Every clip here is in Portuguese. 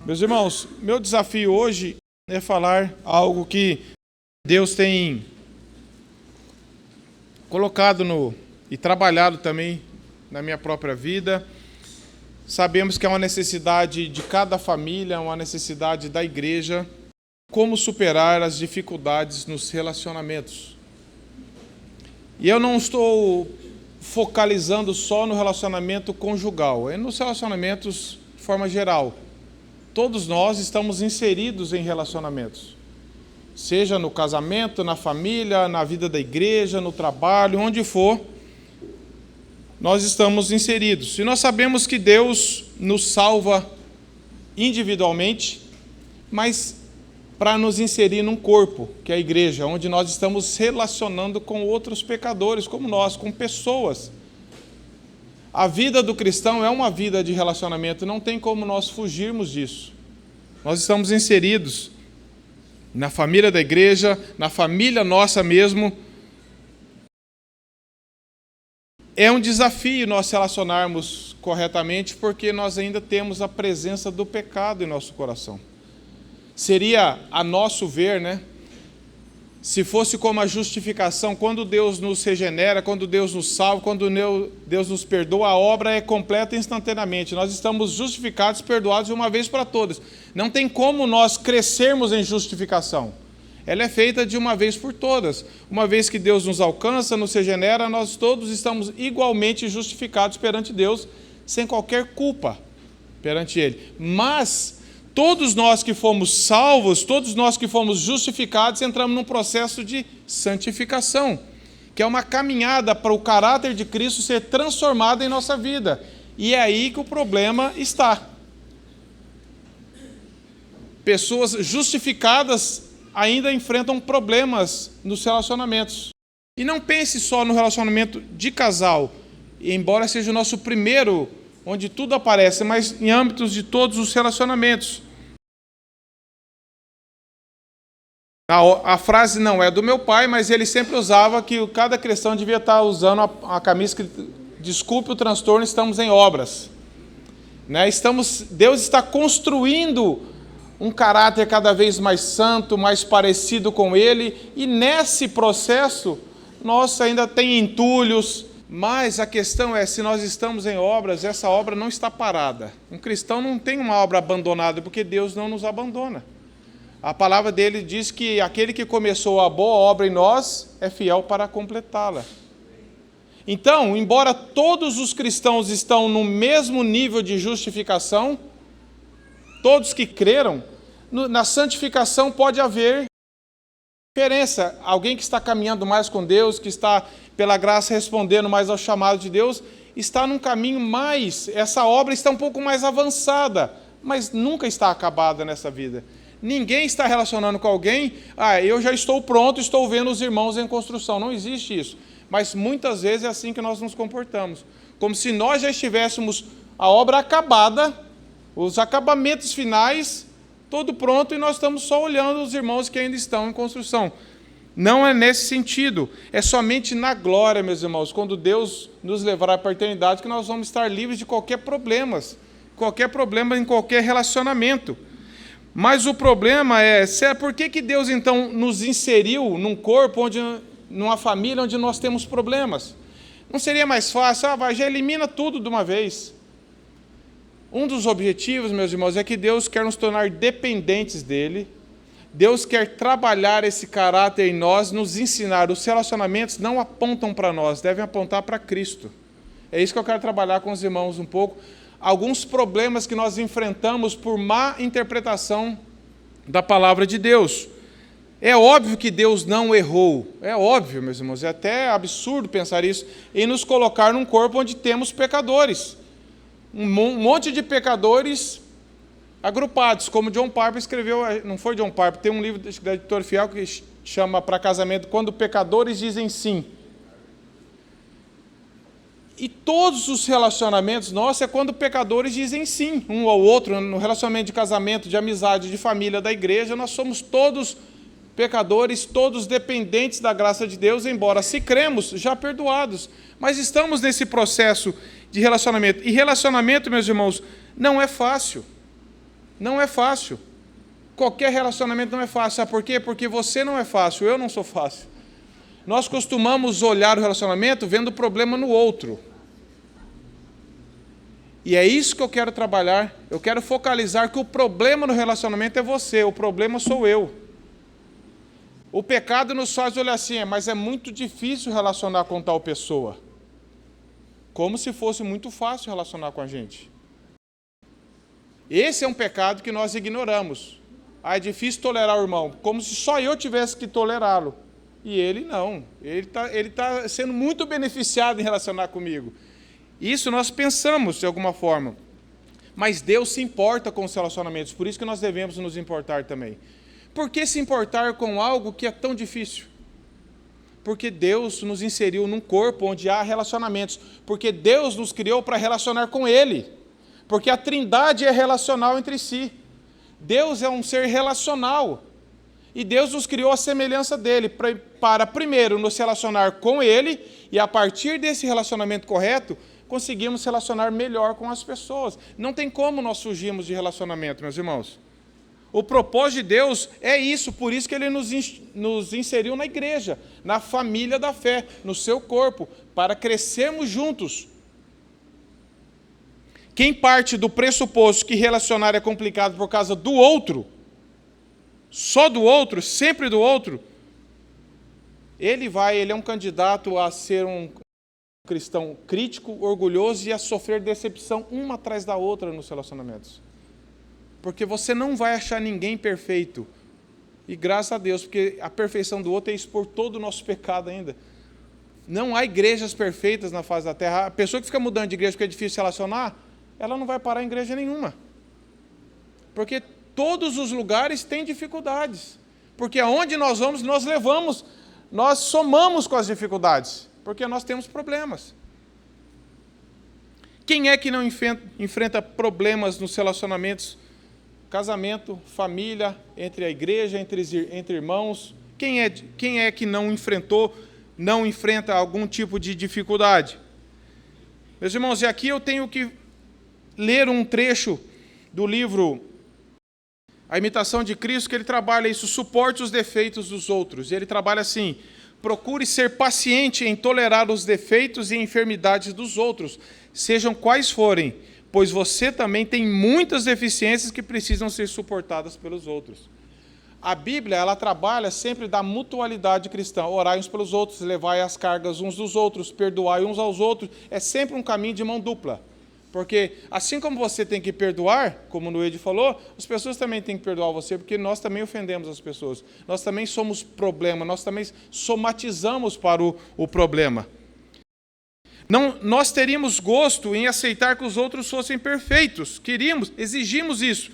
Meus irmãos, meu desafio hoje é falar algo que Deus tem colocado e trabalhado também na minha própria vida. Sabemos que é uma necessidade de cada família, uma necessidade da igreja, como superar as dificuldades nos relacionamentos. E eu não estou focalizando só no relacionamento conjugal, é nos relacionamentos de forma geral. Todos nós estamos inseridos em relacionamentos, seja no casamento, na família, na vida da igreja, no trabalho, onde for, nós estamos inseridos. E nós sabemos que Deus nos salva individualmente, mas para nos inserir num corpo, que é a igreja, onde nós estamos relacionando com outros pecadores, como nós, com pessoas. A vida do cristão é uma vida de relacionamento, não tem como nós fugirmos disso. Nós estamos inseridos na família da igreja, na família nossa mesmo. É um desafio nós relacionarmos corretamente, porque nós ainda temos a presença do pecado em nosso coração. Seria, a nosso ver, se fosse como a justificação, quando Deus nos regenera, quando Deus nos salva, quando Deus nos perdoa, a obra é completa instantaneamente. Nós estamos justificados, perdoados de uma vez para todas. Não tem como nós crescermos em justificação. Ela é feita de uma vez por todas. Uma vez que Deus nos alcança, nos regenera, nós todos estamos igualmente justificados perante Deus, sem qualquer culpa perante Ele. Mas todos nós que fomos salvos, todos nós que fomos justificados, entramos num processo de santificação, que é uma caminhada para o caráter de Cristo ser transformado em nossa vida. E é aí que o problema está. Pessoas justificadas ainda enfrentam problemas nos relacionamentos. E não pense só no relacionamento de casal, embora seja o nosso primeiro, onde tudo aparece, mas em âmbitos de todos os relacionamentos. A frase não é do meu pai, mas ele sempre usava que cada cristão devia estar usando a camisa que, desculpe o transtorno, estamos em obras. Deus está construindo um caráter cada vez mais santo, mais parecido com Ele, e nesse processo nós ainda tem entulhos, mas a questão é, se nós estamos em obras, essa obra não está parada. Um cristão não tem uma obra abandonada, porque Deus não nos abandona. A palavra dele diz que aquele que começou a boa obra em nós é fiel para completá-la. Então, embora todos os cristãos estão no mesmo nível de justificação, todos que creram, na santificação pode haver diferença. Alguém que está caminhando mais com Deus, que está, pela graça, respondendo mais ao chamado de Deus, está num caminho mais, essa obra está um pouco mais avançada, mas nunca está acabada nessa vida. Ninguém está relacionando com alguém, eu já estou pronto, estou vendo os irmãos em construção. Não existe isso. Mas muitas vezes é assim que nós nos comportamos. Como se nós já estivéssemos a obra acabada, os acabamentos finais, todo pronto, e nós estamos só olhando os irmãos que ainda estão em construção. Não é nesse sentido. É somente na glória, meus irmãos, quando Deus nos levará para a eternidade, que nós vamos estar livres de qualquer problema em qualquer relacionamento. Mas o problema é, por que Deus então nos inseriu num corpo, numa família onde nós temos problemas? Não seria mais fácil? Já elimina tudo de uma vez. Um dos objetivos, meus irmãos, é que Deus quer nos tornar dependentes dEle. Deus quer trabalhar esse caráter em nós, nos ensinar. Os relacionamentos não apontam para nós, devem apontar para Cristo. É isso que eu quero trabalhar com os irmãos um pouco. Alguns problemas que nós enfrentamos por má interpretação da palavra de Deus. É óbvio que Deus não errou, é óbvio, meus irmãos, é até absurdo pensar isso, em nos colocar num corpo onde temos pecadores. Um monte de pecadores agrupados, como John Piper escreveu, não foi John Piper, tem um livro da editora Fiel que chama Para Casamento, Quando Pecadores Dizem Sim. E todos os relacionamentos nossos é quando pecadores dizem sim, um ao outro, no relacionamento de casamento, de amizade, de família, da igreja, nós somos todos pecadores, todos dependentes da graça de Deus, embora se cremos, já perdoados. Mas estamos nesse processo de relacionamento. E relacionamento, meus irmãos, não é fácil. Não é fácil. Qualquer relacionamento não é fácil. Sabe por quê? Porque você não é fácil, eu não sou fácil. Nós costumamos olhar o relacionamento vendo o problema no outro. E é isso que eu quero trabalhar. Eu quero focalizar que o problema no relacionamento é você, o problema sou eu. O pecado nos faz olhar assim, mas é muito difícil relacionar com tal pessoa. Como se fosse muito fácil relacionar com a gente. Esse é um pecado que nós ignoramos. É difícil tolerar o irmão, como se só eu tivesse que tolerá-lo. E ele não. Ele tá sendo muito beneficiado em relacionar comigo. Isso nós pensamos de alguma forma. Mas Deus se importa com os relacionamentos, por isso que nós devemos nos importar também. Por que se importar com algo que é tão difícil? Porque Deus nos inseriu num corpo onde há relacionamentos. Porque Deus nos criou para relacionar com Ele. Porque a Trindade é relacional entre si. Deus é um ser relacional. E Deus nos criou a semelhança dele para primeiro nos relacionar com Ele e a partir desse relacionamento correto, conseguimos relacionar melhor com as pessoas. Não tem como nós fugirmos de relacionamento, meus irmãos. O propósito de Deus é isso, por isso que Ele nos inseriu na igreja, na família da fé, no seu corpo, para crescermos juntos. Quem parte do pressuposto que relacionar é complicado por causa do outro, só do outro, sempre do outro, ele é um candidato a ser um cristão crítico, orgulhoso e a sofrer decepção uma atrás da outra nos relacionamentos. Porque você não vai achar ninguém perfeito. E graças a Deus, porque a perfeição do outro é expor todo o nosso pecado ainda. Não há igrejas perfeitas na face da terra. A pessoa que fica mudando de igreja porque é difícil se relacionar, ela não vai parar em igreja nenhuma. Porque todos os lugares têm dificuldades. Porque aonde nós vamos, nós levamos, nós somamos com as dificuldades. Porque nós temos problemas. Quem é que não enfrenta problemas nos relacionamentos? Casamento, família, entre a igreja, entre irmãos. Quem é que não enfrenta algum tipo de dificuldade? Meus irmãos, e aqui eu tenho que ler um trecho do livro A Imitação de Cristo, que ele trabalha isso, suporte os defeitos dos outros. E ele trabalha assim: procure ser paciente em tolerar os defeitos e enfermidades dos outros, sejam quais forem, pois você também tem muitas deficiências que precisam ser suportadas pelos outros. A Bíblia, ela trabalha sempre da mutualidade cristã, orai uns pelos outros, levai as cargas uns dos outros, perdoai uns aos outros, é sempre um caminho de mão dupla. Porque assim como você tem que perdoar, como o Noede falou, as pessoas também têm que perdoar você, porque nós também ofendemos as pessoas. Nós também somos problema, nós também somatizamos para o problema. Não, nós teríamos gosto em aceitar que os outros fossem perfeitos. Exigimos isso.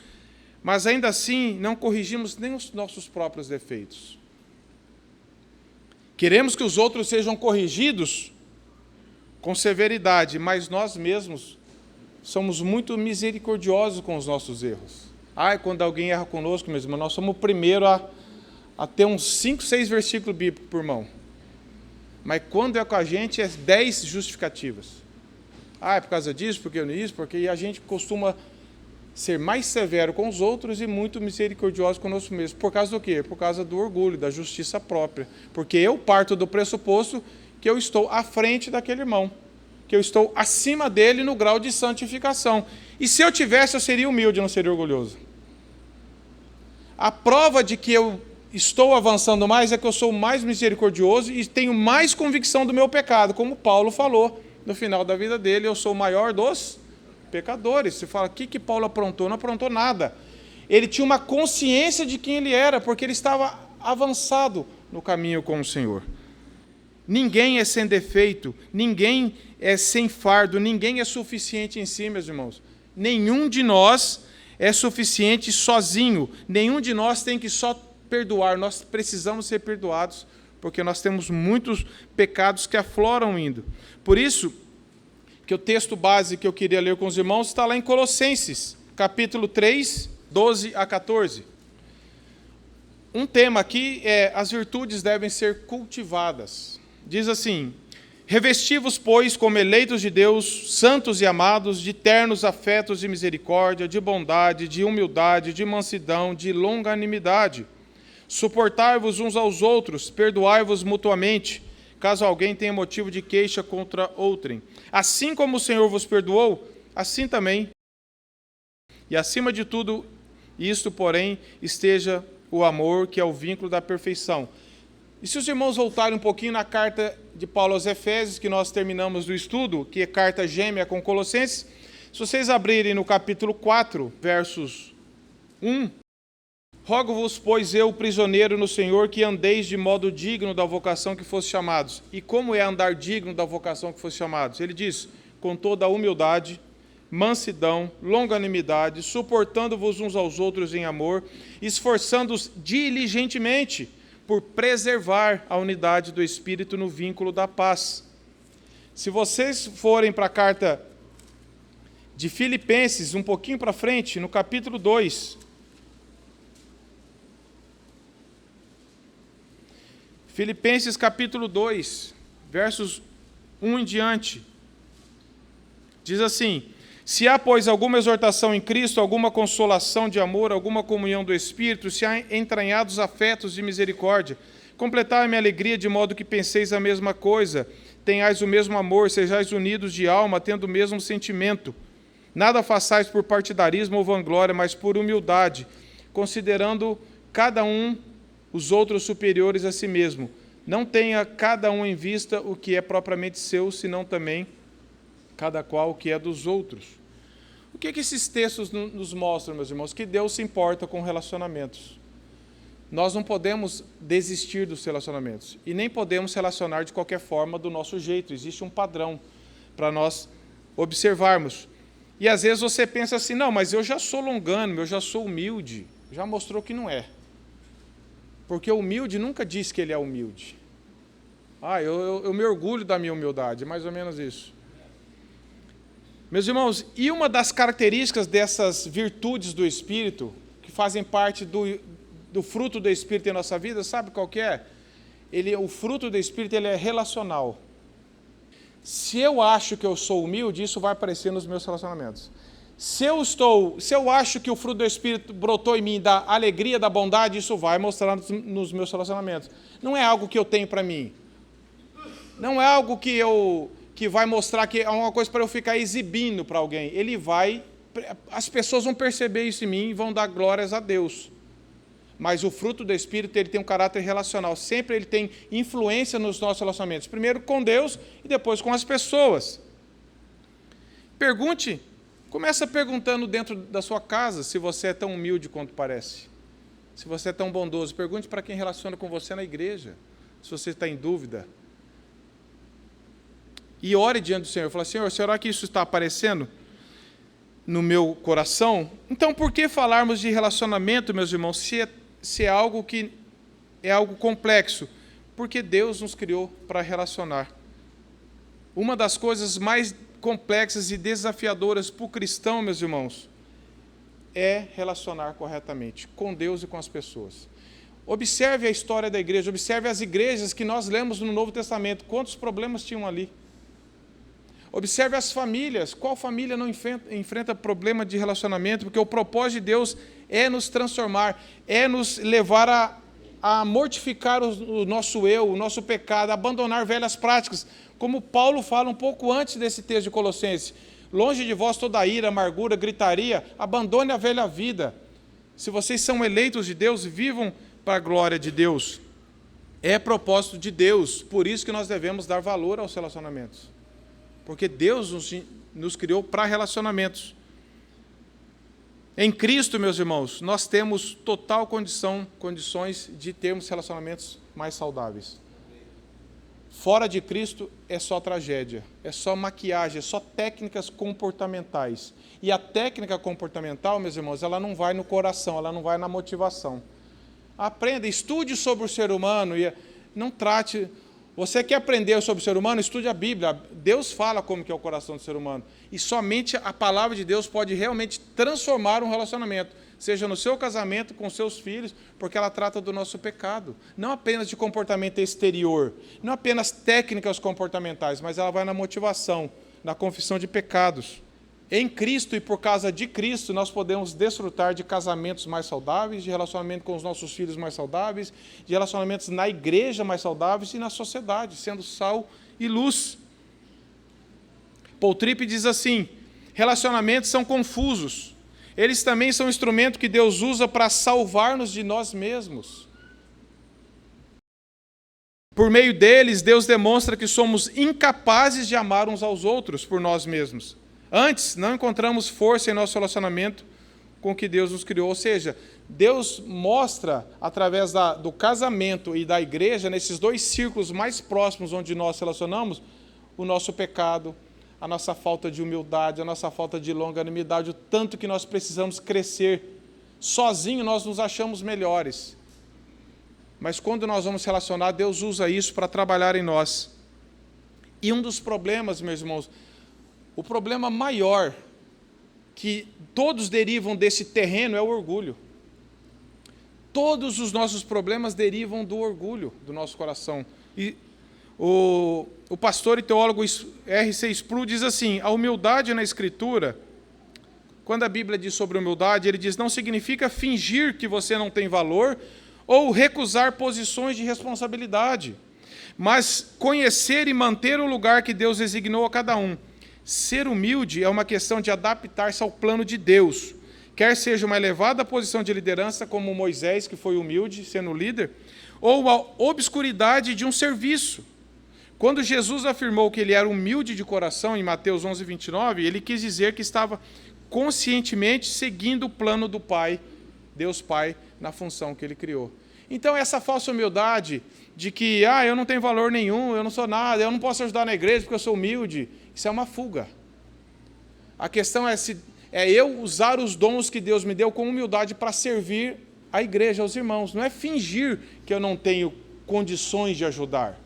Mas ainda assim não corrigimos nem os nossos próprios defeitos. Queremos que os outros sejam corrigidos com severidade, mas nós mesmos somos muito misericordiosos com os nossos erros. Quando alguém erra conosco, meus irmãos, nós somos o primeiro a ter uns 5, 6 versículos bíblicos por mão. Mas quando é com a gente, é 10 justificativas. É por causa disso, porque a gente costuma ser mais severo com os outros e muito misericordioso conosco mesmo. Por causa do quê? Por causa do orgulho, da justiça própria. Porque eu parto do pressuposto que eu estou à frente daquele irmão, que eu estou acima dele no grau de santificação. E se eu tivesse, eu seria humilde, não seria orgulhoso. A prova de que eu estou avançando mais é que eu sou mais misericordioso e tenho mais convicção do meu pecado, como Paulo falou no final da vida dele, eu sou o maior dos pecadores. Você fala, o que Paulo aprontou? Não aprontou nada. Ele tinha uma consciência de quem ele era, porque ele estava avançado no caminho com o Senhor. Ninguém é sem defeito, ninguém é sem fardo, ninguém é suficiente em si, meus irmãos. Nenhum de nós é suficiente sozinho, nenhum de nós tem que só perdoar, nós precisamos ser perdoados, porque nós temos muitos pecados que afloram indo. Por isso, que o texto base que eu queria ler com os irmãos está lá em Colossenses, capítulo 3, 12 a 14. Um tema aqui é: as virtudes devem ser cultivadas. Diz assim: Revesti-vos, pois, como eleitos de Deus, santos e amados, de ternos afetos de misericórdia, de bondade, de humildade, de mansidão, de longanimidade. Suportai-vos uns aos outros, perdoai-vos mutuamente, caso alguém tenha motivo de queixa contra outrem. Assim como o Senhor vos perdoou, assim também. E acima de tudo, isto, porém, esteja o amor, que é o vínculo da perfeição. E se os irmãos voltarem um pouquinho na carta de Paulo aos Efésios, que nós terminamos o estudo, que é carta gêmea com Colossenses, se vocês abrirem no capítulo 4, versos 1, rogo-vos, pois eu, prisioneiro no Senhor, que andeis de modo digno da vocação que fosse chamados. E como é andar digno da vocação que fosse chamados? Ele diz, com toda a humildade, mansidão, longanimidade, suportando-vos uns aos outros em amor, esforçando-os diligentemente por preservar a unidade do Espírito no vínculo da paz. Se vocês forem para a carta de Filipenses, um pouquinho para frente, no capítulo 2, Filipenses capítulo 2, versos 1 em diante, diz assim, se há, pois, alguma exortação em Cristo, alguma consolação de amor, alguma comunhão do Espírito, se há entranhados afetos de misericórdia, completai a minha alegria de modo que penseis a mesma coisa, tenhais o mesmo amor, sejais unidos de alma, tendo o mesmo sentimento. Nada façais por partidarismo ou vanglória, mas por humildade, considerando cada um os outros superiores a si mesmo. Não tenha cada um em vista o que é propriamente seu, senão também cada qual o que é dos outros. O que esses textos nos mostram, meus irmãos? Que Deus se importa com relacionamentos. Nós não podemos desistir dos relacionamentos e nem podemos relacionar de qualquer forma do nosso jeito. Existe um padrão para nós observarmos. E às vezes você pensa assim, não, mas eu já sou longânimo, eu já sou humilde. Já mostrou que não é. Porque o humilde nunca diz que ele é humilde. Eu me orgulho da minha humildade, é mais ou menos isso. Meus irmãos, e uma das características dessas virtudes do Espírito, que fazem parte do fruto do Espírito em nossa vida, sabe qual que é? O fruto do Espírito ele é relacional. Se eu acho que eu sou humilde, isso vai aparecer nos meus relacionamentos. Se eu acho que o fruto do Espírito brotou em mim da alegria, da bondade, isso vai mostrar nos meus relacionamentos. Não é algo que eu tenho para mim. Não é algo que vai mostrar que é uma coisa para eu ficar exibindo para alguém. As pessoas vão perceber isso em mim e vão dar glórias a Deus. Mas o fruto do Espírito ele tem um caráter relacional. Sempre ele tem influência nos nossos relacionamentos. Primeiro com Deus e depois com as pessoas. Começa perguntando dentro da sua casa se você é tão humilde quanto parece. Se você é tão bondoso. Pergunte para quem relaciona com você na igreja. Se você está em dúvida. E ore diante do Senhor. Fala, Senhor, será que isso está aparecendo no meu coração? Então, por que falarmos de relacionamento, meus irmãos, se é algo que é algo complexo? Porque Deus nos criou para relacionar. Uma das coisas mais complexas e desafiadoras para o cristão, meus irmãos, é relacionar corretamente com Deus e com as pessoas. Observe a história da igreja, observe as igrejas que nós lemos no Novo Testamento, quantos problemas tinham ali. Observe as famílias, qual família não enfrenta problema de relacionamento, porque o propósito de Deus é nos transformar, é nos levar a mortificar o nosso eu, o nosso pecado, abandonar velhas práticas, como Paulo fala um pouco antes desse texto de Colossenses. Longe de vós toda ira, amargura, gritaria, abandone a velha vida. Se vocês são eleitos de Deus, vivam para a glória de Deus. É propósito de Deus, por isso que nós devemos dar valor aos relacionamentos. Porque Deus nos criou para relacionamentos. Em Cristo, meus irmãos, nós temos total condições de termos relacionamentos mais saudáveis. Fora de Cristo é só tragédia, é só maquiagem, é só técnicas comportamentais. E a técnica comportamental, meus irmãos, ela não vai no coração, ela não vai na motivação. Aprenda, estude sobre o ser humano e não trate... Você quer aprender sobre o ser humano? Estude a Bíblia. Deus fala como que é o coração do ser humano. E somente a palavra de Deus pode realmente transformar um relacionamento. seja no seu casamento, com seus filhos, porque ela trata do nosso pecado. Não apenas de comportamento exterior, não apenas técnicas comportamentais, mas ela vai na motivação, na confissão de pecados. Em Cristo e por causa de Cristo, nós podemos desfrutar de casamentos mais saudáveis, de relacionamento com os nossos filhos mais saudáveis, de relacionamentos na igreja mais saudáveis e na sociedade, sendo sal e luz. Paul Tripp diz assim: relacionamentos são confusos. Eles também são um instrumento que Deus usa para salvar-nos de nós mesmos. Por meio deles, Deus demonstra que somos incapazes de amar uns aos outros por nós mesmos. Antes, não encontramos força em nosso relacionamento com o que Deus nos criou. Ou seja, Deus mostra, através do casamento e da igreja, nesses dois círculos mais próximos onde nós relacionamos, o nosso pecado, a nossa falta de humildade, a nossa falta de longanimidade, o tanto que nós precisamos crescer. Sozinho nós nos achamos melhores. Mas quando nós vamos relacionar, Deus usa isso para trabalhar em nós. E um dos problemas, meus irmãos, o problema maior que todos derivam desse terreno é o orgulho. Todos os nossos problemas derivam do orgulho do nosso coração. E o pastor e teólogo R.C. Sproul diz assim: a humildade na Escritura, quando a Bíblia diz sobre humildade, ele diz: não significa fingir que você não tem valor ou recusar posições de responsabilidade, mas conhecer e manter o lugar que Deus designou a cada um. Ser humilde é uma questão de adaptar-se ao plano de Deus, quer seja uma elevada posição de liderança, como Moisés, que foi humilde, sendo líder, ou a obscuridade de um serviço. Quando Jesus afirmou que ele era humilde de coração, em Mateus 11, 29, ele quis dizer que estava conscientemente seguindo o plano do Pai, Deus Pai, na função que ele criou. Então, essa falsa humildade de que eu não tenho valor nenhum, eu não sou nada, eu não posso ajudar na igreja porque eu sou humilde, isso é uma fuga. A questão é eu usar os dons que Deus me deu com humildade para servir a igreja, aos irmãos. Não é fingir que eu não tenho condições de ajudar.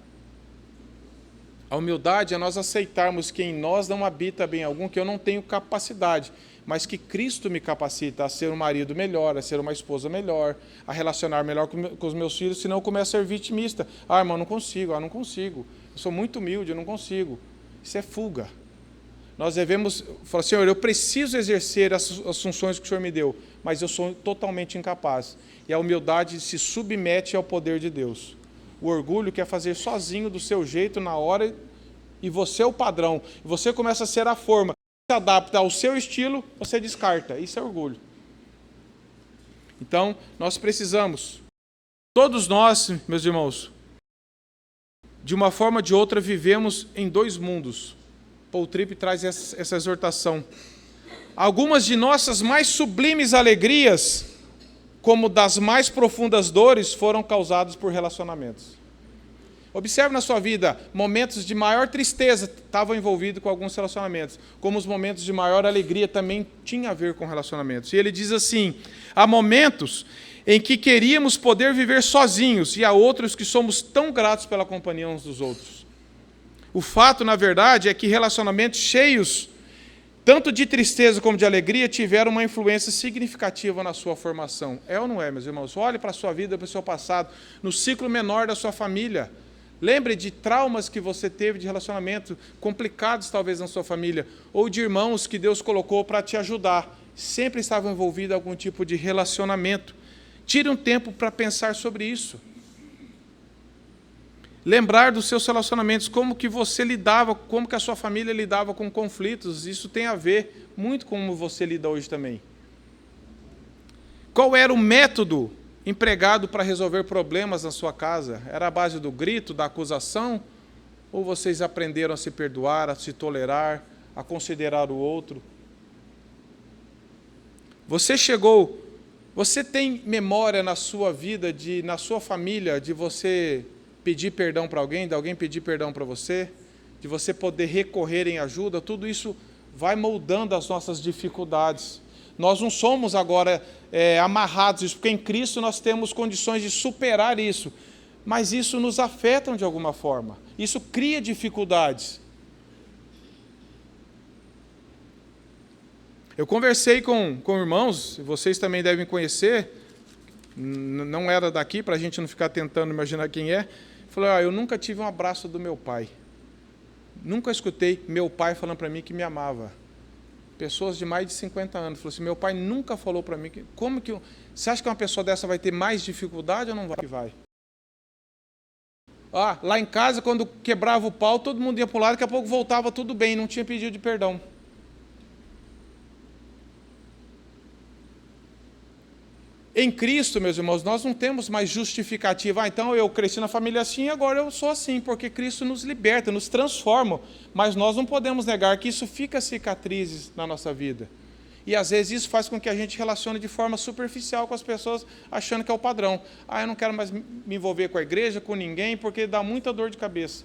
A humildade é nós aceitarmos que em nós não habita bem algum, que eu não tenho capacidade, mas que Cristo me capacita a ser um marido melhor, a ser uma esposa melhor, a relacionar melhor com os meus filhos, senão eu começo a ser vitimista. Irmão, não consigo, não consigo. Eu sou muito humilde, eu não consigo. Isso é fuga. Nós devemos falar: Senhor, eu preciso exercer as funções que o Senhor me deu, mas eu sou totalmente incapaz. E a humildade se submete ao poder de Deus. O orgulho quer fazer sozinho, do seu jeito, na hora, e você é o padrão. E você começa a ser a forma. Se adapta ao seu estilo, você descarta. Isso é orgulho. Então, nós precisamos, todos nós, meus irmãos, de uma forma ou de outra, vivemos em dois mundos. Paul Tripp traz essa exortação. Algumas de nossas mais sublimes alegrias, como das mais profundas dores, foram causadas por relacionamentos. Observe na sua vida, momentos de maior tristeza estavam envolvidos com alguns relacionamentos, como os momentos de maior alegria também tinham a ver com relacionamentos. E ele diz assim: há momentos em que queríamos poder viver sozinhos, e há outros que somos tão gratos pela companhia uns dos outros. O fato, na verdade, é que relacionamentos cheios tanto de tristeza como de alegria, tiveram uma influência significativa na sua formação. É ou não é, meus irmãos? Olhe para a sua vida, para o seu passado, no ciclo menor da sua família. Lembre de traumas que você teve de relacionamento, complicados talvez na sua família, ou de irmãos que Deus colocou para te ajudar. Sempre estavam envolvidos em algum tipo de relacionamento. Tire um tempo para pensar sobre isso. Lembrar dos seus relacionamentos, como que você lidava, como que a sua família lidava com conflitos. Isso tem a ver muito com como você lida hoje também. Qual era o método empregado para resolver problemas na sua casa? Era a base do grito, da acusação? Ou vocês aprenderam a se perdoar, a se tolerar, a considerar o outro? Você tem memória na sua vida, na sua família, de você pedir perdão para alguém, de alguém pedir perdão para você, de você poder recorrer em ajuda? Tudo isso vai moldando as nossas dificuldades. Nós não somos agora amarrados a isso, porque em Cristo nós temos condições de superar isso, mas isso nos afeta de alguma forma, isso cria dificuldades. Eu conversei com irmãos, vocês também devem conhecer, não era daqui, para a gente não ficar tentando imaginar quem é. Falei, eu nunca tive um abraço do meu pai. Nunca escutei meu pai falando para mim que me amava. Pessoas de mais de 50 anos. Falou assim, meu pai nunca falou para mim. Você acha que uma pessoa dessa vai ter mais dificuldade ou não vai? Vai. Lá em casa, quando quebrava o pau, todo mundo ia para o lado, daqui a pouco voltava tudo bem, não tinha pedido de perdão. Em Cristo, meus irmãos, nós não temos mais justificativa. Então eu cresci na família assim, agora eu sou assim, porque Cristo nos liberta, nos transforma. Mas nós não podemos negar que isso fica cicatrizes na nossa vida. E às vezes isso faz com que a gente relacione de forma superficial com as pessoas, achando que é o padrão. Eu não quero mais me envolver com a igreja, com ninguém, porque dá muita dor de cabeça.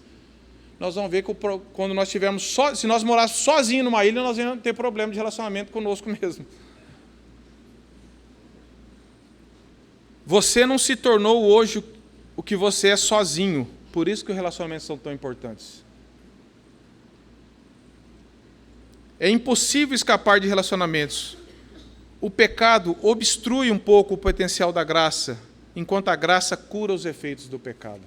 Nós vamos ver que quando nós estivermos se nós morássemos sozinhos numa ilha, nós íamos ter problema de relacionamento conosco mesmo. Você não se tornou hoje o que você é sozinho. Por isso que os relacionamentos são tão importantes. É impossível escapar de relacionamentos. O pecado obstrui um pouco o potencial da graça, enquanto a graça cura os efeitos do pecado.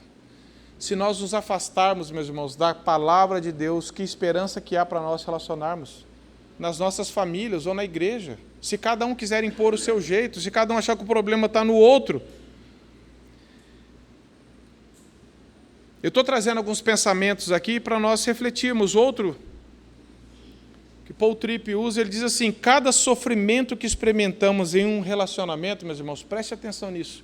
Se nós nos afastarmos, meus irmãos, da palavra de Deus, que esperança que há para nós relacionarmos? Nas nossas famílias ou na igreja. Se cada um quiser impor o seu jeito, se cada um achar que o problema está no outro. Eu estou trazendo alguns pensamentos aqui para nós refletirmos. Outro, que Paul Tripp usa, ele diz assim, cada sofrimento que experimentamos em um relacionamento, meus irmãos, preste atenção nisso.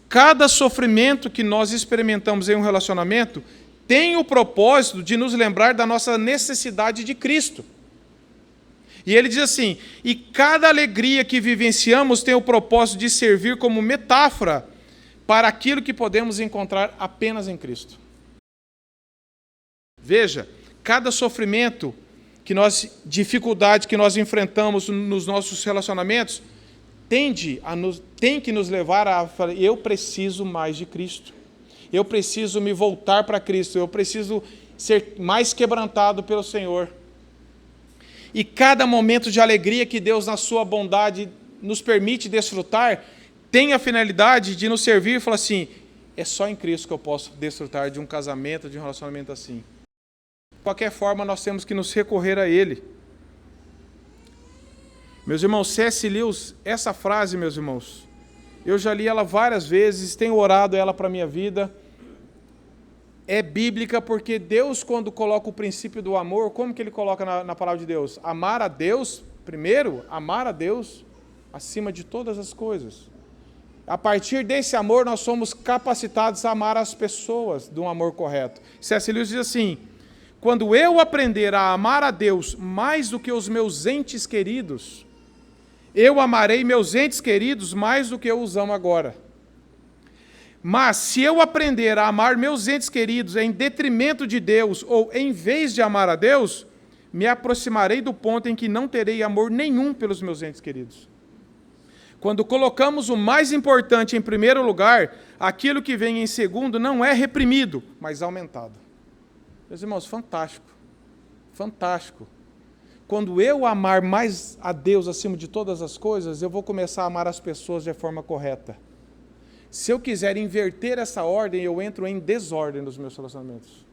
Cada sofrimento que nós experimentamos em um relacionamento tem o propósito de nos lembrar da nossa necessidade de Cristo. E ele diz assim, e cada alegria que vivenciamos tem o propósito de servir como metáfora para aquilo que podemos encontrar apenas em Cristo. Veja, cada sofrimento, dificuldade que nós enfrentamos nos nossos relacionamentos, tem que nos levar a falar, eu preciso mais de Cristo. Eu preciso me voltar para Cristo, eu preciso ser mais quebrantado pelo Senhor. E cada momento de alegria que Deus, na sua bondade, nos permite desfrutar, tem a finalidade de nos servir e falar assim, é só em Cristo que eu posso desfrutar de um casamento, de um relacionamento assim. De qualquer forma, nós temos que nos recorrer a Ele. Meus irmãos, C.S. Lewis, essa frase, meus irmãos, eu já li ela várias vezes, tenho orado ela para a minha vida. É bíblica porque Deus, quando coloca o princípio do amor, como que Ele coloca na palavra de Deus? Amar a Deus, primeiro, amar a Deus acima de todas as coisas. A partir desse amor, nós somos capacitados a amar as pessoas de um amor correto. C.S. Lewis diz assim, quando eu aprender a amar a Deus mais do que os meus entes queridos, eu amarei meus entes queridos mais do que eu os amo agora. Mas se eu aprender a amar meus entes queridos em detrimento de Deus ou em vez de amar a Deus, me aproximarei do ponto em que não terei amor nenhum pelos meus entes queridos. Quando colocamos o mais importante em primeiro lugar, aquilo que vem em segundo não é reprimido, mas aumentado. Meus irmãos, fantástico. Fantástico. Quando eu amar mais a Deus acima de todas as coisas, eu vou começar a amar as pessoas de forma correta. Se eu quiser inverter essa ordem, eu entro em desordem nos meus relacionamentos.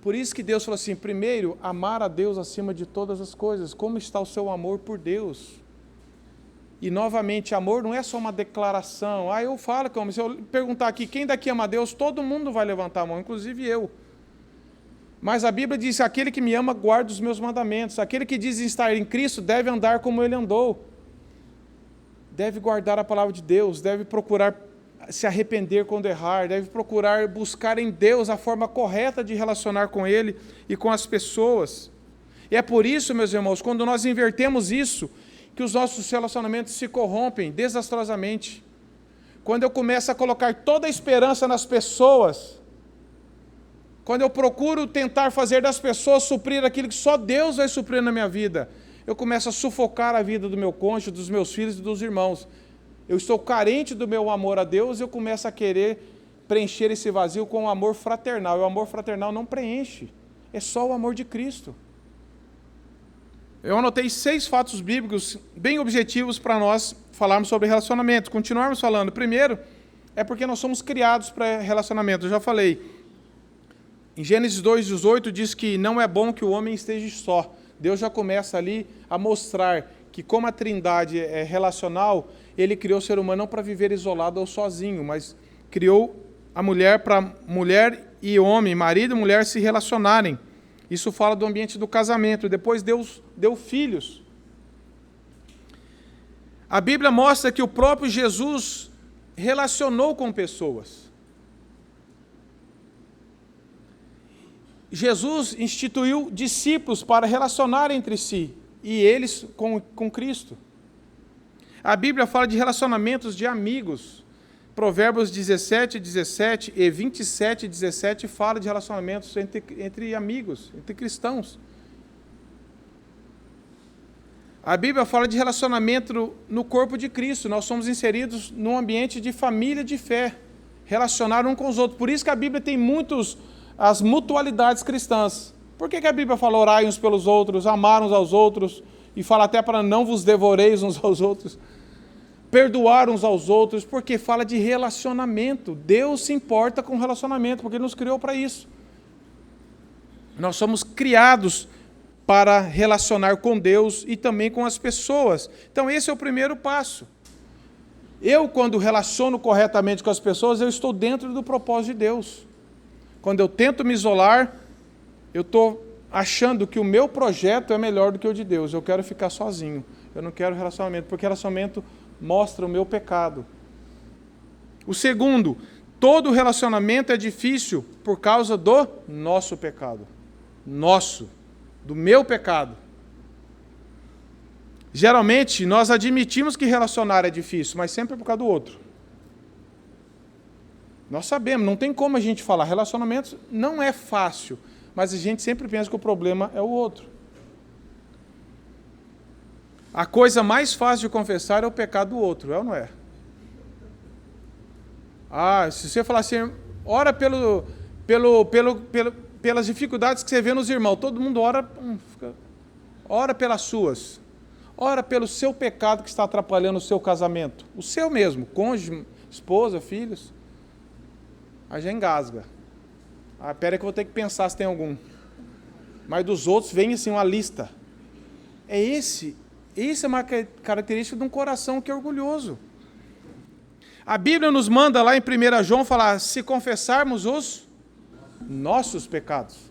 Por isso que Deus falou assim, primeiro, amar a Deus acima de todas as coisas. Como está o seu amor por Deus? E, novamente, amor não é só uma declaração. Eu falo como, se eu perguntar aqui, quem daqui ama a Deus, todo mundo vai levantar a mão, inclusive eu. Mas a Bíblia diz, aquele que me ama guarda os meus mandamentos. Aquele que diz estar em Cristo deve andar como Ele andou. Deve guardar a palavra de Deus, deve procurar se arrepender quando errar, deve procurar buscar em Deus a forma correta de relacionar com Ele e com as pessoas. E é por isso, meus irmãos, quando nós invertemos isso, que os nossos relacionamentos se corrompem desastrosamente. Quando eu começo a colocar toda a esperança nas pessoas, quando eu procuro tentar fazer das pessoas suprir aquilo que só Deus vai suprir na minha vida, eu começo a sufocar a vida do meu cônjuge, dos meus filhos e dos irmãos. Eu estou carente do meu amor a Deus e eu começo a querer preencher esse vazio com o amor fraternal. E o amor fraternal não preenche, é só o amor de Cristo. Eu anotei 6 fatos bíblicos bem objetivos para nós falarmos sobre relacionamento. Continuarmos falando. Primeiro, é porque nós somos criados para relacionamento. Eu já falei. Em Gênesis 2:18 diz que não é bom que o homem esteja só. Deus já começa ali a mostrar que como a Trindade é relacional, ele criou o ser humano não para viver isolado ou sozinho, mas criou a mulher para mulher e homem, marido e mulher se relacionarem. Isso fala do ambiente do casamento. Depois Deus deu filhos. A Bíblia mostra que o próprio Jesus relacionou com pessoas. Jesus instituiu discípulos para relacionar entre si, e eles com Cristo. A Bíblia fala de relacionamentos de amigos. Provérbios 17:17 e 27:17 fala de relacionamentos entre amigos, entre cristãos. A Bíblia fala de relacionamento no corpo de Cristo. Nós somos inseridos num ambiente de família de fé, relacionar um com os outros. Por isso que a Bíblia tem as mutualidades cristãs. Por que a Bíblia fala orai uns pelos outros, amar uns aos outros, e fala até para não vos devoreis uns aos outros? Perdoar uns aos outros, porque fala de relacionamento. Deus se importa com relacionamento, porque Ele nos criou para isso. Nós somos criados para relacionar com Deus e também com as pessoas. Então esse é o primeiro passo. Eu, quando relaciono corretamente com as pessoas, eu estou dentro do propósito de Deus. Quando eu tento me isolar, eu estou achando que o meu projeto é melhor do que o de Deus. Eu quero ficar sozinho. Eu não quero relacionamento, porque relacionamento mostra o meu pecado. O segundo, todo relacionamento é difícil por causa do nosso pecado. Do meu pecado. Geralmente, nós admitimos que relacionar é difícil, mas sempre por causa do outro. Nós sabemos, não tem como a gente falar. Relacionamentos não é fácil, mas a gente sempre pensa que o problema é o outro. A coisa mais fácil de confessar é o pecado do outro, é ou não é? Se você falar assim, ora pelas dificuldades que você vê nos irmãos, todo mundo ora pelas suas. Ora pelo seu pecado que está atrapalhando o seu casamento. O seu mesmo, cônjuge, esposa, filhos. Aí já engasga. Pera que eu vou ter que pensar se tem algum. Mas dos outros vem assim uma lista. Isso é uma característica de um coração que é orgulhoso. A Bíblia nos manda lá em 1 João falar, se confessarmos os nossos pecados.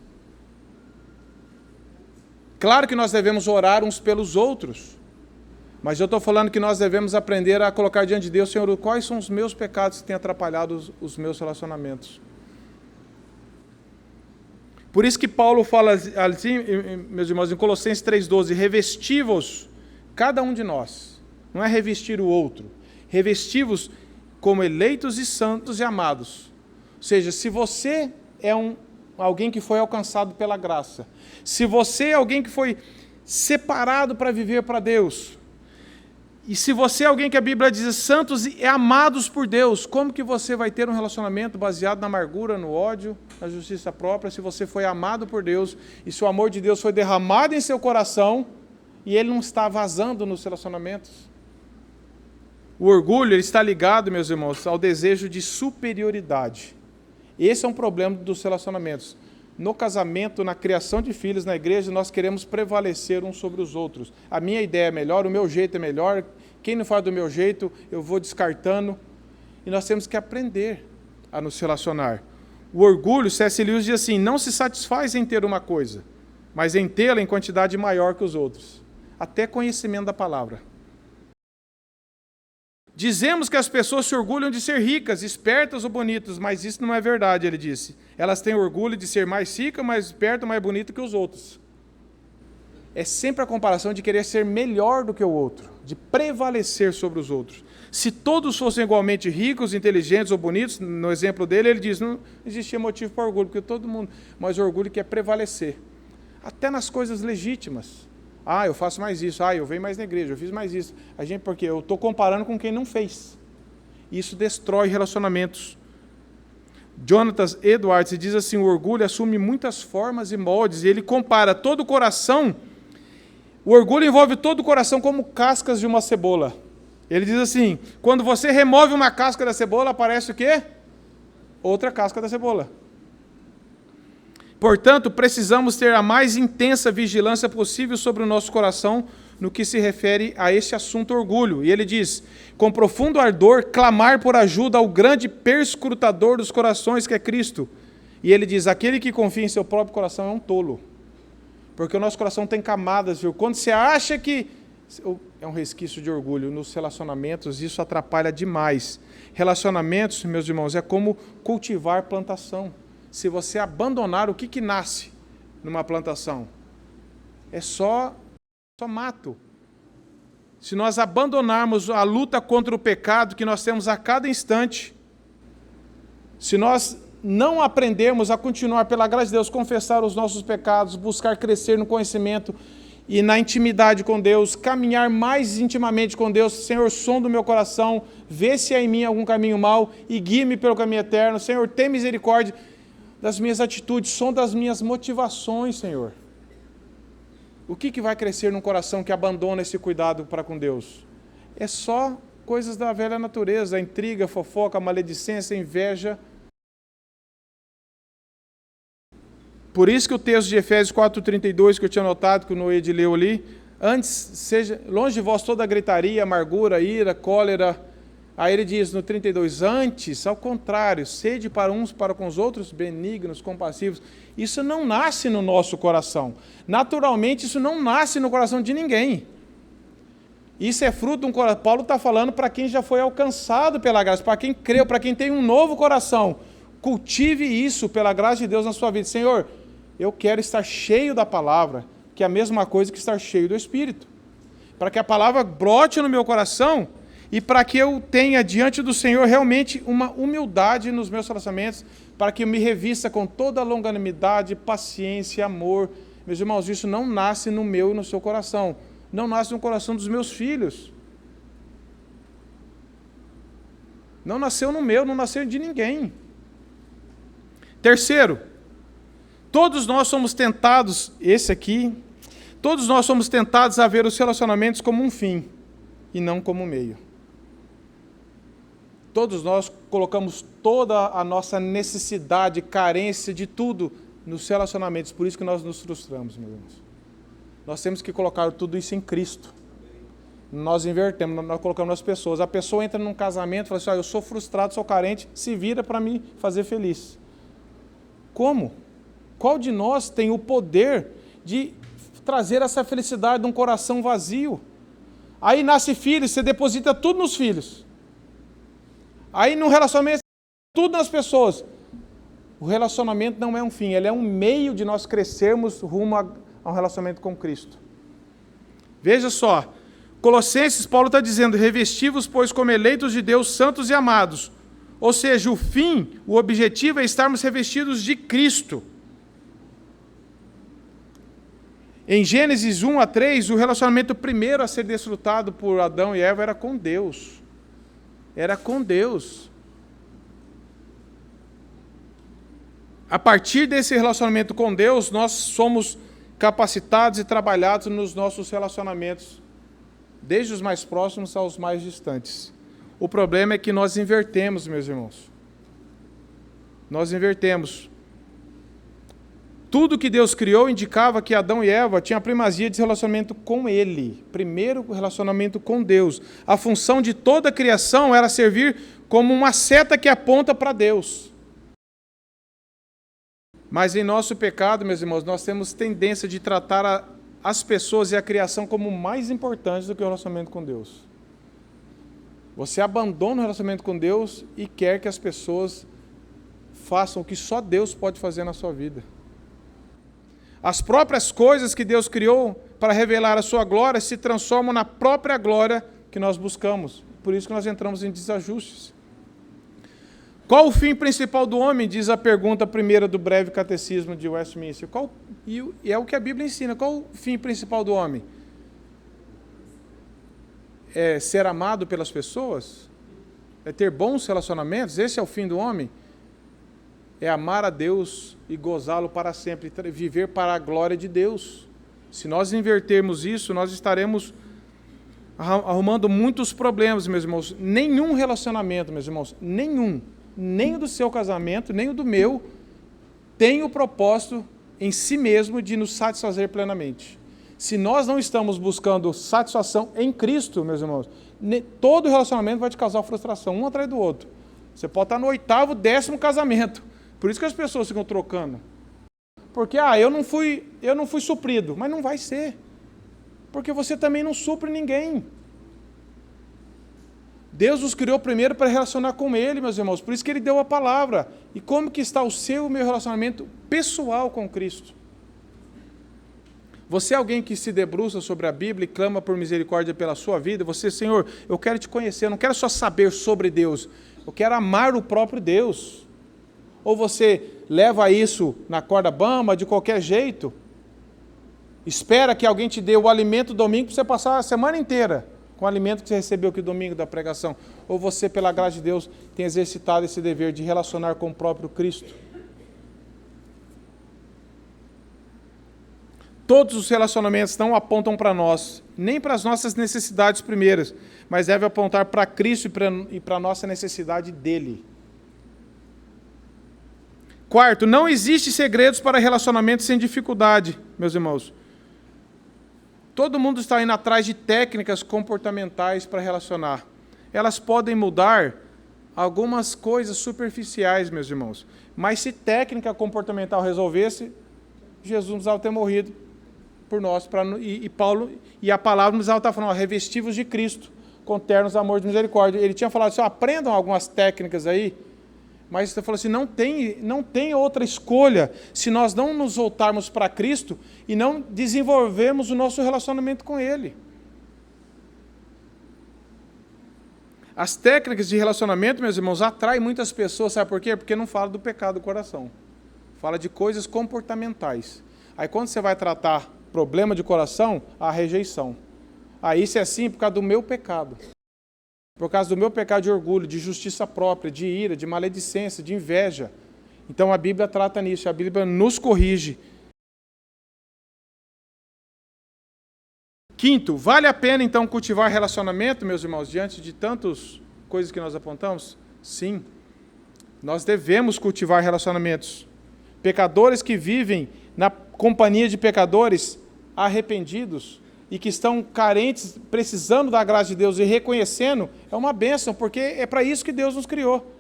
Claro que nós devemos orar uns pelos outros, mas eu estou falando que nós devemos aprender a colocar diante de Deus, Senhor, quais são os meus pecados que têm atrapalhado os meus relacionamentos. Por isso que Paulo fala assim, meus irmãos, em Colossenses 3,12, revesti-vos, cada um de nós, não é revestir o outro, revesti-vos como eleitos e santos e amados. Ou seja, se você é alguém que foi alcançado pela graça, se você é alguém que foi separado para viver para Deus, e se você é alguém que a Bíblia diz santos e amados por Deus, como que você vai ter um relacionamento baseado na amargura, no ódio, na justiça própria, se você foi amado por Deus, e se o amor de Deus foi derramado em seu coração, e ele não está vazando nos relacionamentos? O orgulho ele está ligado, meus irmãos, ao desejo de superioridade. Esse é um problema dos relacionamentos. No casamento, na criação de filhos, na igreja, nós queremos prevalecer uns sobre os outros. A minha ideia é melhor, o meu jeito é melhor, quem não faz do meu jeito, eu vou descartando. E nós temos que aprender a nos relacionar. O orgulho, C.S. Lewis diz assim, não se satisfaz em ter uma coisa, mas em tê-la em quantidade maior que os outros. Até conhecimento da palavra. Dizemos que as pessoas se orgulham de ser ricas, espertas ou bonitas, mas isso não é verdade, ele disse. Elas têm orgulho de ser mais rica, mais esperta, mais bonita que os outros. É sempre a comparação de querer ser melhor do que o outro, de prevalecer sobre os outros. Se todos fossem igualmente ricos, inteligentes ou bonitos, no exemplo dele, ele diz, não existia motivo para orgulho, porque todo mundo, mas o orgulho quer prevalecer. Até nas coisas legítimas. Eu faço mais isso. Eu venho mais na igreja, eu fiz mais isso. Porque eu estou comparando com quem não fez. Isso destrói relacionamentos. Jonathan Edwards diz assim, o orgulho assume muitas formas e moldes, e ele compara todo o coração, O orgulho envolve todo o coração como cascas de uma cebola. Ele diz assim, quando você remove uma casca da cebola, aparece o quê? Outra casca da cebola. Portanto, precisamos ter a mais intensa vigilância possível sobre o nosso coração no que se refere a este assunto orgulho. E ele diz, com profundo ardor, clamar por ajuda ao grande perscrutador dos corações, que é Cristo. E ele diz, aquele que confia em seu próprio coração é um tolo. Porque o nosso coração tem camadas, viu? Quando você acha que... É um resquício de orgulho. Nos relacionamentos, isso atrapalha demais. Relacionamentos, meus irmãos, é como cultivar plantação. Se você abandonar, o que nasce numa plantação? É só mato. Se nós abandonarmos a luta contra o pecado que nós temos a cada instante, se nós não aprendermos a continuar, pela graça de Deus, confessar os nossos pecados, buscar crescer no conhecimento e na intimidade com Deus, caminhar mais intimamente com Deus, Senhor, som do meu coração, vê se há em mim algum caminho mau e guie-me pelo caminho eterno. Senhor, tem misericórdia das minhas atitudes, som das minhas motivações, Senhor. O que vai crescer num coração que abandona esse cuidado para com Deus? É só coisas da velha natureza, a intriga, a fofoca, a maledicência, a inveja. Por isso que o texto de Efésios 4,32, que eu tinha notado, que o Noede leu ali, antes, seja longe de vós toda gritaria, amargura, ira, cólera. Aí ele diz no 32, antes, ao contrário, sede para uns para com os outros, benignos, compassivos. Isso não nasce no nosso coração. Naturalmente, isso não nasce no coração de ninguém. Isso é fruto de um coração. Paulo está falando para quem já foi alcançado pela graça, para quem creu, para quem tem um novo coração. Cultive isso pela graça de Deus na sua vida. Senhor, eu quero estar cheio da palavra, que é a mesma coisa que estar cheio do Espírito. Para que a palavra brote no meu coração e para que eu tenha diante do Senhor realmente uma humildade nos meus relacionamentos, para que eu me revista com toda a longanimidade, paciência, amor. Meus irmãos, isso não nasce no meu e no seu coração. Não nasce no coração dos meus filhos. Não nasceu no meu, não nasceu de ninguém. Terceiro, todos nós somos tentados, todos nós somos tentados a ver os relacionamentos como um fim e não como um meio. Todos nós colocamos toda a nossa necessidade, carência de tudo nos relacionamentos, por isso que nós nos frustramos, meus irmãos. Nós temos que colocar tudo isso em Cristo. Nós invertemos, nós colocamos nas pessoas. A pessoa entra num casamento e fala assim, eu sou frustrado, sou carente, se vira para me fazer feliz. Como? Qual de nós tem o poder de trazer essa felicidade de um coração vazio? Aí nasce filhos, você deposita tudo nos filhos. Aí no relacionamento, tudo nas pessoas. O relacionamento não é um fim, ele é um meio de nós crescermos rumo ao relacionamento com Cristo. Veja só, Colossenses, Paulo está dizendo, revesti-vos, pois, como eleitos de Deus, santos e amados. Ou seja, o fim, o objetivo é estarmos revestidos de Cristo. Em Gênesis 1 a 3, o relacionamento primeiro a ser desfrutado por Adão e Eva era com Deus. Era com Deus. A partir desse relacionamento com Deus, nós somos capacitados e trabalhados nos nossos relacionamentos, desde os mais próximos aos mais distantes. O problema é que nós invertemos, meus irmãos. Nós invertemos. Tudo que Deus criou indicava que Adão e Eva tinham a primazia de relacionamento com Ele. Primeiro, o relacionamento com Deus. A função de toda a criação era servir como uma seta que aponta para Deus. Mas em nosso pecado, meus irmãos, nós temos tendência de tratar as pessoas e a criação como mais importantes do que o relacionamento com Deus. Você abandona o relacionamento com Deus e quer que as pessoas façam o que só Deus pode fazer na sua vida. As próprias coisas que Deus criou para revelar a sua glória se transformam na própria glória que nós buscamos. Por isso que nós entramos em desajustes. Qual o fim principal do homem? Diz a pergunta primeira do breve catecismo de Westminster. E é o que a Bíblia ensina. Qual o fim principal do homem? É ser amado pelas pessoas? É ter bons relacionamentos? Esse é o fim do homem? É amar a Deus e gozá-lo para sempre, viver para a glória de Deus. Se nós invertermos isso, nós estaremos arrumando muitos problemas, meus irmãos. Nenhum relacionamento, meus irmãos, nenhum, nem o do seu casamento, nem o do meu, tem o propósito em si mesmo de nos satisfazer plenamente. Se nós não estamos buscando satisfação em Cristo, meus irmãos, todo relacionamento vai te causar frustração, um atrás do outro. Você pode estar no 8º, 10º casamento. Por isso que as pessoas ficam trocando. Porque, eu não fui suprido. Mas não vai ser. Porque você também não supre ninguém. Deus nos criou primeiro para relacionar com Ele, meus irmãos. Por isso que Ele deu a palavra. E como que está o seu e o meu relacionamento pessoal com Cristo? Você é alguém que se debruça sobre a Bíblia e clama por misericórdia pela sua vida? Você, Senhor, eu quero te conhecer, eu não quero só saber sobre Deus, eu quero amar o próprio Deus. Ou você leva isso na corda bamba, de qualquer jeito, espera que alguém te dê o alimento domingo para você passar a semana inteira com o alimento que você recebeu aqui domingo da pregação. Ou você, pela graça de Deus, tem exercitado esse dever de relacionar com o próprio Cristo. Todos os relacionamentos não apontam para nós, nem para as nossas necessidades primeiras, mas devem apontar para Cristo e para a nossa necessidade dele. Quarto, não existe segredos para relacionamentos sem dificuldade, meus irmãos. Todo mundo está indo atrás de técnicas comportamentais para relacionar. Elas podem mudar algumas coisas superficiais, meus irmãos. Mas se técnica comportamental resolvesse, Jesus não precisava ter morrido por nós. Paulo e a palavra nos está falando, revestivos de Cristo, com ternos amor de misericórdia. Ele tinha falado assim, aprendam algumas técnicas aí, mas ele falou assim, não tem outra escolha se nós não nos voltarmos para Cristo e não desenvolvermos o nosso relacionamento com Ele. As técnicas de relacionamento, meus irmãos, atraem muitas pessoas, sabe por quê? Porque não fala do pecado do coração. Fala de coisas comportamentais. Aí quando você vai tratar problema de coração, a rejeição. Isso é assim por causa do meu pecado. Por causa do meu pecado de orgulho, de justiça própria, de ira, de maledicência, de inveja. Então a Bíblia trata nisso, a Bíblia nos corrige. Quinto, vale a pena então cultivar relacionamento, meus irmãos, diante de tantas coisas que nós apontamos? Sim, nós devemos cultivar relacionamentos. Pecadores que vivem na companhia de pecadores arrependidos e que estão carentes, precisando da graça de Deus e reconhecendo, é uma bênção, porque é para isso que Deus nos criou,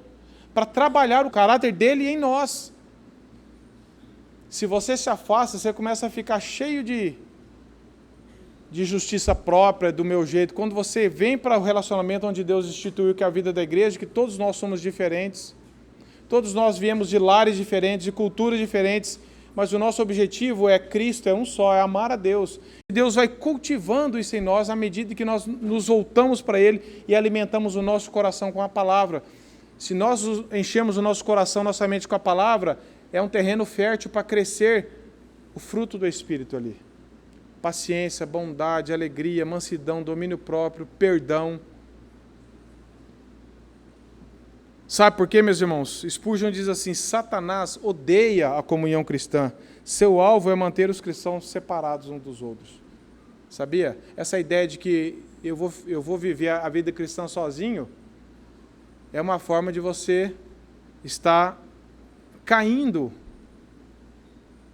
para trabalhar o caráter dele em nós. Se você se afasta, você começa a ficar cheio de justiça própria, do meu jeito. Quando você vem para o relacionamento onde Deus instituiu que é a vida da igreja, que todos nós somos diferentes, todos nós viemos de lares diferentes, de culturas diferentes, mas o nosso objetivo é Cristo, é um só, é amar a Deus. E Deus vai cultivando isso em nós à medida que nós nos voltamos para Ele e alimentamos o nosso coração com a palavra. Se nós enchemos o nosso coração, nossa mente com a palavra, é um terreno fértil para crescer o fruto do Espírito ali. Paciência, bondade, alegria, mansidão, domínio próprio, perdão. Sabe por quê, meus irmãos? Spurgeon diz assim, Satanás odeia a comunhão cristã. Seu alvo é manter os cristãos separados uns dos outros. Sabia? Essa ideia de que eu vou viver a vida cristã sozinho é uma forma de você estar caindo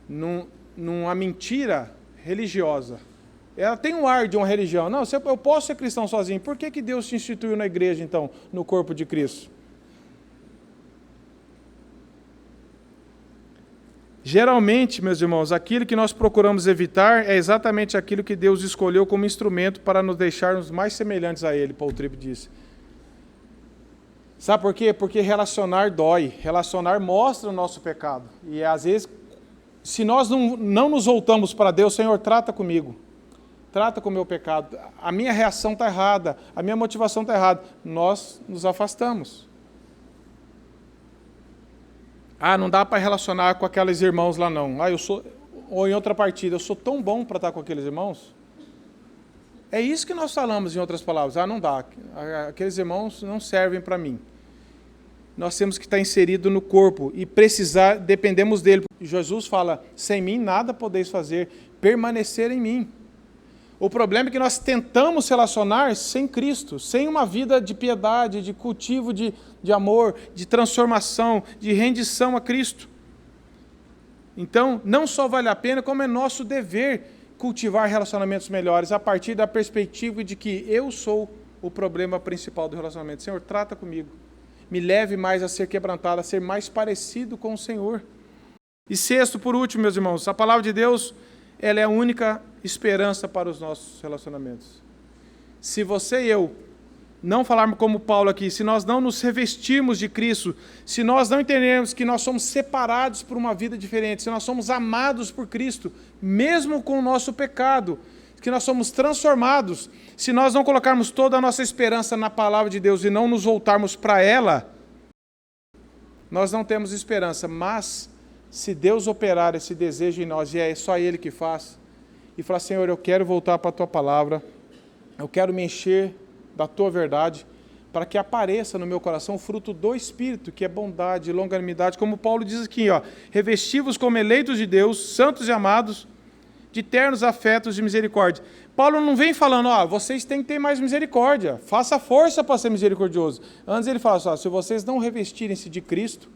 numa mentira religiosa. Ela tem um ar de uma religião. Não, eu posso ser cristão sozinho. Por que Deus te instituiu na igreja, então, no corpo de Cristo? Geralmente, meus irmãos, aquilo que nós procuramos evitar é exatamente aquilo que Deus escolheu como instrumento para nos deixarmos mais semelhantes a Ele, Paul Tripp disse. Sabe por quê? Porque relacionar dói, relacionar mostra o nosso pecado. E às vezes, se nós não nos voltamos para Deus, Senhor, trata comigo, trata com o meu pecado, a minha reação está errada, a minha motivação está errada, nós nos afastamos. Não dá para relacionar com aqueles irmãos lá não. Ou em outra partida, eu sou tão bom para estar com aqueles irmãos. É isso que nós falamos em outras palavras. Não dá. Aqueles irmãos não servem para mim. nós temos que estar inserido no corpo e dependemos dele. Jesus fala, sem mim nada podeis fazer, permanecer em mim. O problema é que nós tentamos relacionar sem Cristo, sem uma vida de piedade, de cultivo de amor, de transformação, de rendição a Cristo. Então, não só vale a pena, como é nosso dever cultivar relacionamentos melhores, a partir da perspectiva de que eu sou o problema principal do relacionamento. Senhor, trata comigo. Me leve mais a ser quebrantado, a ser mais parecido com o Senhor. E sexto, por último, meus irmãos, a palavra de Deus, ela é a única esperança para os nossos relacionamentos. Se você e eu não falarmos como Paulo aqui, se nós não nos revestirmos de Cristo, se nós não entendermos que nós somos separados por uma vida diferente, se nós somos amados por Cristo, mesmo com o nosso pecado, que nós somos transformados, se nós não colocarmos toda a nossa esperança na palavra de Deus e não nos voltarmos para ela, nós não temos esperança. Mas, se Deus operar esse desejo em nós, e é só Ele que faz, e falar, Senhor, eu quero voltar para a Tua palavra, eu quero me encher da Tua verdade, para que apareça no meu coração o fruto do Espírito, que é bondade, longanimidade, como Paulo diz aqui, revesti-vos como eleitos de Deus, santos e amados, de ternos afetos de misericórdia. Paulo não vem falando, vocês têm que ter mais misericórdia, faça força para ser misericordioso. Antes ele fala, se vocês não revestirem-se de Cristo,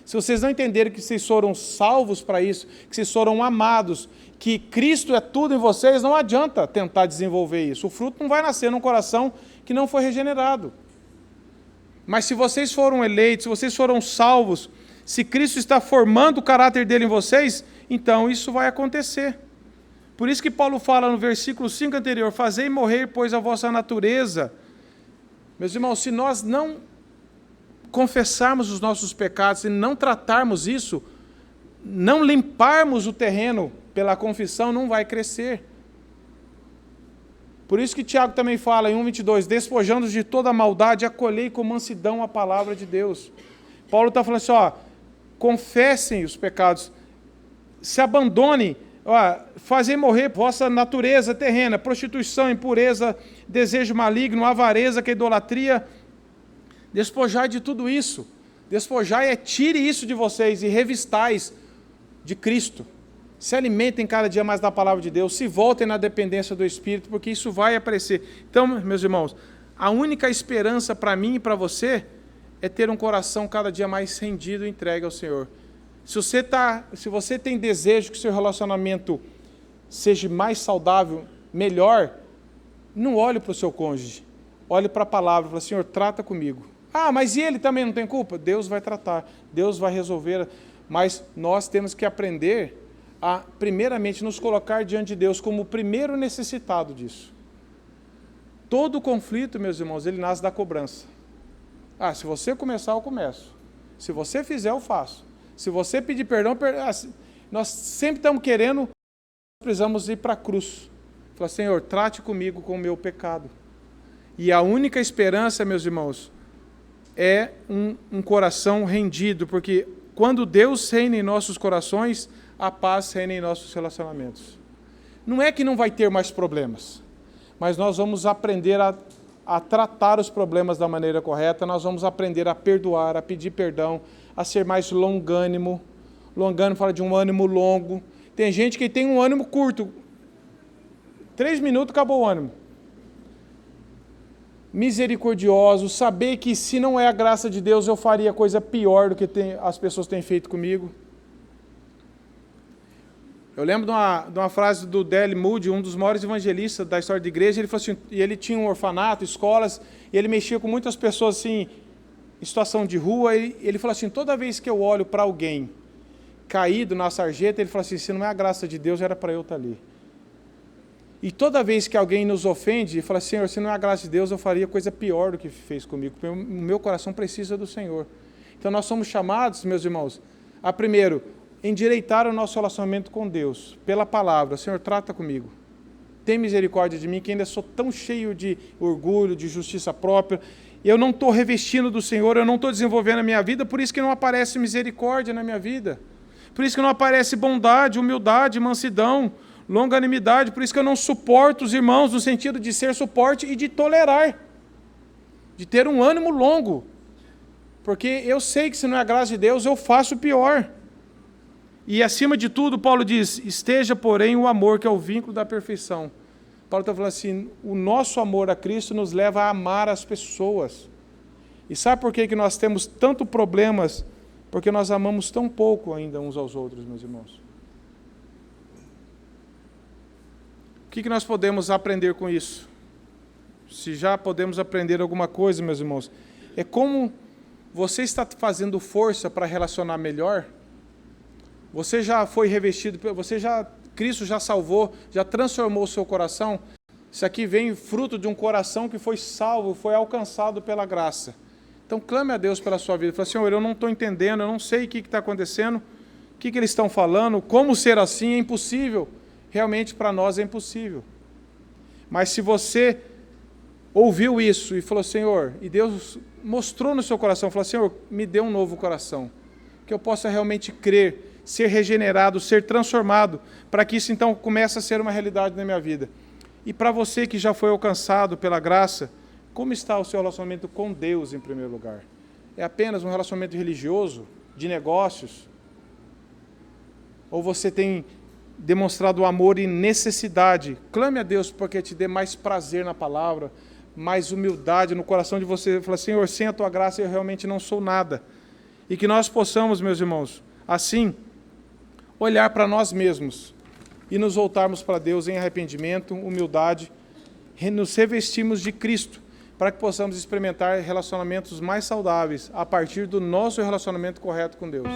se vocês não entenderem que vocês foram salvos para isso, que vocês foram amados, que Cristo é tudo em vocês, não adianta tentar desenvolver isso. O fruto não vai nascer num coração que não foi regenerado. Mas se vocês foram eleitos, se vocês foram salvos, se Cristo está formando o caráter dele em vocês, então isso vai acontecer. Por isso que Paulo fala no versículo 5 anterior, fazei morrer, pois, a vossa natureza. Meus irmãos, se nós não confessarmos os nossos pecados e não tratarmos isso, não limparmos o terreno pela confissão, não vai crescer. Por isso que Tiago também fala em 1:22, despojando-os de toda a maldade, acolhei com mansidão a palavra de Deus. Paulo está falando assim, confessem os pecados, se abandonem, fazei morrer vossa natureza terrena, prostituição, impureza, desejo maligno, avareza, que é idolatria, despojai de tudo isso. Despojai tire isso de vocês e revistais de Cristo. Se alimentem cada dia mais da palavra de Deus, se voltem na dependência do Espírito, porque isso vai aparecer. Então, meus irmãos, a única esperança para mim e para você é ter um coração cada dia mais rendido e entregue ao Senhor. Se você tem desejo que seu relacionamento seja mais saudável, melhor, não olhe para o seu cônjuge, olhe para a palavra, fala, Senhor, trata comigo. Mas e ele também não tem culpa? Deus vai tratar, Deus vai resolver, mas nós temos que aprender a, primeiramente, nos colocar diante de Deus como o primeiro necessitado disso. Todo conflito, meus irmãos, ele nasce da cobrança. Se você começar, eu começo. Se você fizer, eu faço. Se você pedir perdão, nós sempre estamos querendo, precisamos ir para a cruz. Falar, Senhor, trate comigo com o meu pecado. E a única esperança, meus irmãos, é um coração rendido, porque quando Deus reina em nossos corações, a paz reina em nossos relacionamentos. Não é que não vai ter mais problemas, mas nós vamos aprender a tratar os problemas da maneira correta, nós vamos aprender a perdoar, a pedir perdão, a ser mais longânimo. Longânimo fala de um ânimo longo. Tem gente que tem um ânimo curto. 3 minutos, acabou o ânimo. Misericordioso, saber que se não é a graça de Deus, eu faria coisa pior do que as pessoas têm feito comigo. Eu lembro de uma frase do D.L. Moody, um dos maiores evangelistas da história da igreja. Ele falou assim, e ele tinha um orfanato, escolas, e ele mexia com muitas pessoas assim, em situação de rua. Ele falou assim, toda vez que eu olho para alguém caído na sarjeta, ele falou assim, se não é a graça de Deus, era para eu estar ali. E toda vez que alguém nos ofende, ele fala, Senhor, se não é a graça de Deus, eu faria coisa pior do que fez comigo, porque o meu coração precisa do Senhor. Então nós somos chamados, meus irmãos, a primeiro, endireitar o nosso relacionamento com Deus, pela palavra. Senhor, trata comigo. Tem misericórdia de mim, que ainda sou tão cheio de orgulho, de justiça própria. Eu não estou revestindo do Senhor, eu não estou desenvolvendo a minha vida, por isso que não aparece misericórdia na minha vida. Por isso que não aparece bondade, humildade, mansidão, longanimidade. Por isso que eu não suporto os irmãos, no sentido de ser suporte e de tolerar. De ter um ânimo longo. Porque eu sei que se não é a graça de Deus, eu faço o pior. E acima de tudo, Paulo diz, esteja, porém, o amor, que é o vínculo da perfeição. Paulo está falando assim, o nosso amor a Cristo nos leva a amar as pessoas. E sabe por que nós temos tantos problemas? Porque nós amamos tão pouco ainda uns aos outros, meus irmãos. O que nós podemos aprender com isso? Se já podemos aprender alguma coisa, meus irmãos, é como você está fazendo força para relacionar melhor. Você já foi revestido, Cristo já salvou, já transformou o seu coração. Isso aqui vem fruto de um coração que foi salvo, foi alcançado pela graça. Então clame a Deus pela sua vida. Fala, Senhor, eu não estou entendendo, eu não sei o que está acontecendo, o que eles estão falando, como ser assim, é impossível. Realmente para nós é impossível. Mas se você ouviu isso e falou, Senhor, e Deus mostrou no seu coração, falou, Senhor, me dê um novo coração, que eu possa realmente crer, ser regenerado, ser transformado, para que isso então comece a ser uma realidade na minha vida. E para você que já foi alcançado pela graça, como está o seu relacionamento com Deus em primeiro lugar? É apenas um relacionamento religioso, de negócios? Ou você tem demonstrado amor e necessidade? Clame a Deus porque te dê mais prazer na palavra, mais humildade no coração de você. Fala, Senhor, sem a tua graça eu realmente não sou nada. E que nós possamos, meus irmãos, assim, olhar para nós mesmos e nos voltarmos para Deus em arrependimento, humildade, nos revestirmos de Cristo, para que possamos experimentar relacionamentos mais saudáveis a partir do nosso relacionamento correto com Deus.